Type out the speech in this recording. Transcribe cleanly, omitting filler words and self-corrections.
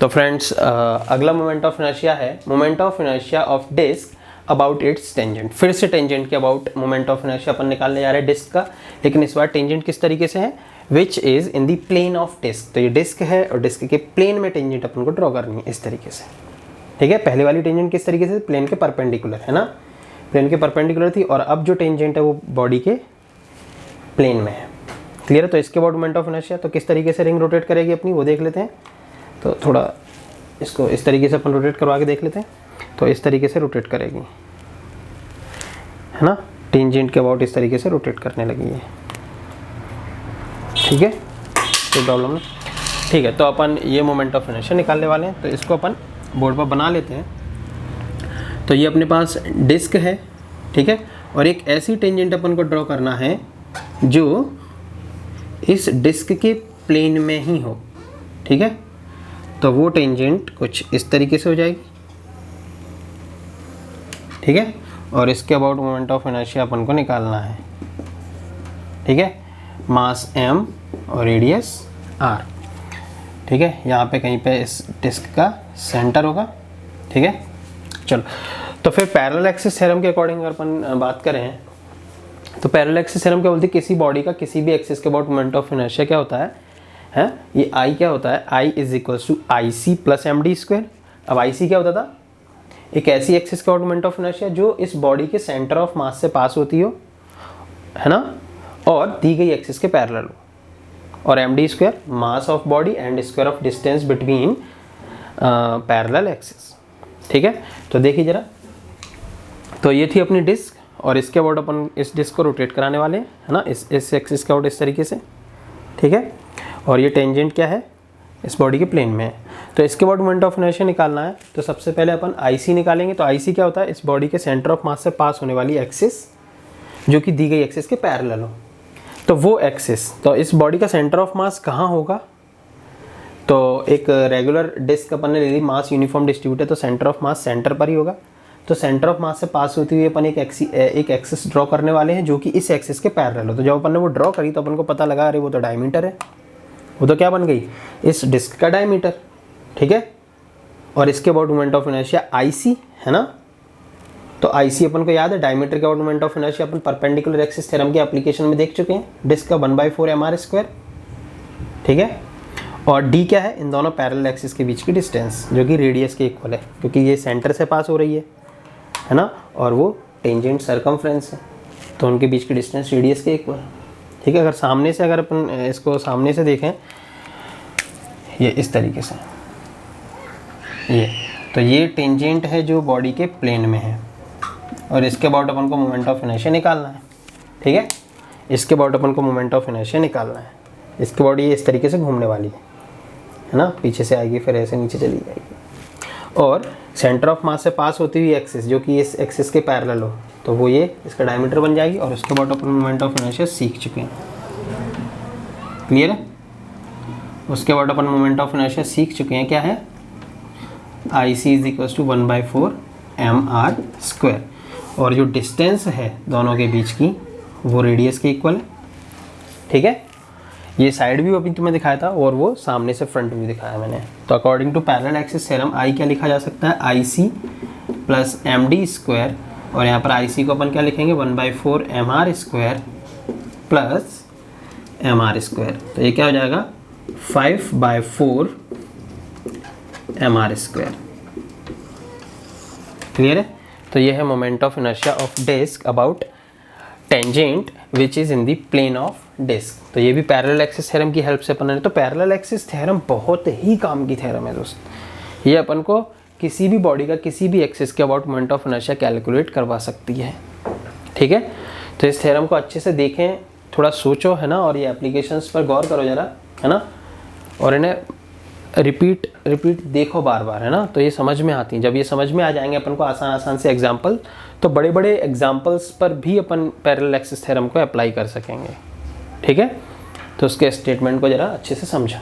तो फ्रेंड्स अगला moment of inertia है moment of inertia of disc about its tangent. फिर से टेंजेंट के अबाउट मोमेंट ऑफ इनर्शिया अपन निकालने जा रहे हैं डिस्क का, लेकिन इस बार टेंजेंट किस तरीके से है, which is in the plane of disc. तो ये डिस्क है और डिस्क के प्लेन में टेंजेंट अपन को ड्रॉ करनी है इस तरीके से। ठीक है, पहले वाली टेंजेंट किस तरीके से, प्लेन के परपेंडिकुलर, है ना, प्लेन के परपेंडिकुलर थी, और अब जो टेंजेंट है वो बॉडी के प्लेन में है। क्लियर है। तो इसके अबाउट मोमेंट ऑफ इनर्शिया, तो किस तरीके से रिंग रोटेट करेगी अपनी वो देख लेते हैं। तो थोड़ा इसको इस तरीके से अपन रोटेट करवा के देख लेते हैं। तो इस तरीके से रोटेट करेगी, है ना, टेंजेंट के अबाउट इस तरीके से रोटेट करने लगी है। ठीक है, कोई प्रॉब्लम नहीं। ठीक है, तो अपन ये मोमेंट ऑफ इनर्शिया निकालने वाले हैं, तो इसको अपन बोर्ड पर बना लेते हैं। तो ये अपने पास डिस्क है, ठीक है, और एक ऐसी टेंजेंट अपन को ड्रॉ करना है जो इस डिस्क के प्लेन में ही हो। ठीक है, तो वो टेंजेंट कुछ इस तरीके से हो जाएगी। ठीक है, और इसके अबाउट मोमेंट ऑफ इनर्शिया अपन को निकालना है। ठीक है, मास m और रेडियस r। ठीक है, यहाँ पे कहीं पे इस डिस्क का सेंटर होगा। ठीक है, चलो, तो फिर पैरेलल एक्सिस थ्योरम के अकॉर्डिंग अगर अपन बात करें तो पैरेलल एक्सिस थ्योरम क्या बोलती है, किसी बॉडी का किसी भी एक्सिस के अबाउट मोमेंट ऑफ इनर्शिया क्या होता है, ये I क्या होता है, I is equals to IC plus MD square. अब IC क्या होता था, एक ऐसी एक्सिस का मोमेंट ऑफ इनर्शिया जो इस बॉडी के सेंटर ऑफ मास से पास होती हो, है ना, और दी गई एक्सिस के पैरेलल हो, और MD square mass of body and square of distance between parallel axis. ठीक है, तो देखिए जरा, तो ये थी अपनी डिस्क, और इसके अबाउट अपन इस डिस्क को रोटेट कराने वाले हैं, है ना, इस एक्सिस के अबाउट इस तरीके से। ठीक है, और ये टेंजेंट क्या है, इस बॉडी के प्लेन में है। तो इसके अबाउट मोमेंट ऑफ इनर्शिया निकालना है, तो सबसे पहले अपन IC निकालेंगे। तो IC क्या होता है, इस बॉडी के सेंटर ऑफ मास से पास होने वाली एक्सिस जो कि दी गई एक्सिस के पैरेलल हो। तो वो एक्सिस, तो इस बॉडी का सेंटर ऑफ मास कहाँ होगा, तो एक रेगुलर डिस्क अपन ने ले ली, मास यूनिफॉर्म डिस्ट्रीब्यूट है, तो सेंटर ऑफ मास सेंटर पर ही होगा। तो सेंटर ऑफ मास से पास होती हुई अपन एक एक्सिस ड्रॉ करने वाले हैं जो कि इस एक्सिस के पैरेलल हो। तो जब अपन ने वो ड्रॉ करी तो अपन को पता लगा, अरे वो तो डायमीटर है, वो तो क्या बन गई, इस डिस्क का डायमीटर। ठीक है, और इसके about moment of inertia IC, है ना, तो IC अपन को याद है, डायमीटर के about moment of inertia upon perpendicular axis theorem के एप्लीकेशन में देख चुके हैं, डिस्क का 1/4 mr स्क्वायर। ठीक है, और D क्या है, इन दोनों पैरेलल एक्सिस के बीच की डिस्टेंस जो कि रेडियस के इक्वल है, क्योंकि ये सेंटर से पास हो रही है ना, और वो टेंजेंट सरकमफ्रेंस है, तो उनके बीच की डिस्टेंस रेडियस के इक्वल है। ठीक है, अगर सामने से, अगर अपन इसको सामने से देखें, ये इस तरीके से, ये तो ये टेंजेंट है जो बॉडी के प्लेन में है, और इसके अबाउट अपन को मोमेंट ऑफ इनर्शिया निकालना है। ठीक है, इसके अबाउट अपन को मोमेंट ऑफ इनर्शिया निकालना है। इसके बॉडी इस तरीके से घूमने वाली है ना, पीछे से आएगी फिर ऐसे नीचे चली जाएगी, और सेंटर ऑफ मास से पास होती हुई एक्सिस जो कि इस एक्सिस के पैरेलल हो, तो वो ये इसका डायमीटर बन जाएगी। और उसके बाद अपन मोमेंट ऑफ इनर्शिया सीख चुके हैं। क्लियर है, उसके बाद अपन मोमेंट ऑफ इनर्शिया सीख चुके हैं, क्या है, IC is equals to 1/4 mr square, और जो डिस्टेंस है दोनों के बीच की वो रेडियस के इक्वल है। ठीक है, ये साइड व्यू अभी तुम्हें दिखाया था, और वो सामने से फ्रंट व्यू दिखाया मैंने। तो according to parallel axis theorem I क्या लिखा जा सकता है, IC प्लस MD स्क्वायर, और यहाँ पर IC को अपन क्या लिखेंगे, 1/4 mr square plus mr square. तो ये क्या हो जाएगा, 5/4 mr स्क्वायर। क्लियर है, तो ये है moment of inertia of disc about tangent which is in the plane of disc. तो ये भी पैरेलल एक्सिस थ्योरम की हेल्प से अपन ने, तो पैरेलल एक्सिस थ्योरम बहुत ही काम की थ्योरम है दोस्त। ये अपन को किसी भी बॉडी का किसी भी एक्सिस के about moment of inertia calculate करवा सकती है। ठीक है, तो इस थ्योरम को अच्छे से देखें, थोड़ा सोचो, है ना, और ये एप्लीकेशंस पर गौर करो जरा, है ना, और इन्हें रिपीट देखो बार बार, है ना, तो ये समझ में आती हैं। जब ये समझ में आ जाएंगे अपन को आसान से एग्जाम्पल, तो बड़े बड़े एग्जाम्पल्स पर भी अपन पैरेलल एक्सिस थ्योरम को अप्लाई कर सकेंगे। ठीक है, तो उसके स्टेटमेंट को ज़रा अच्छे से समझो।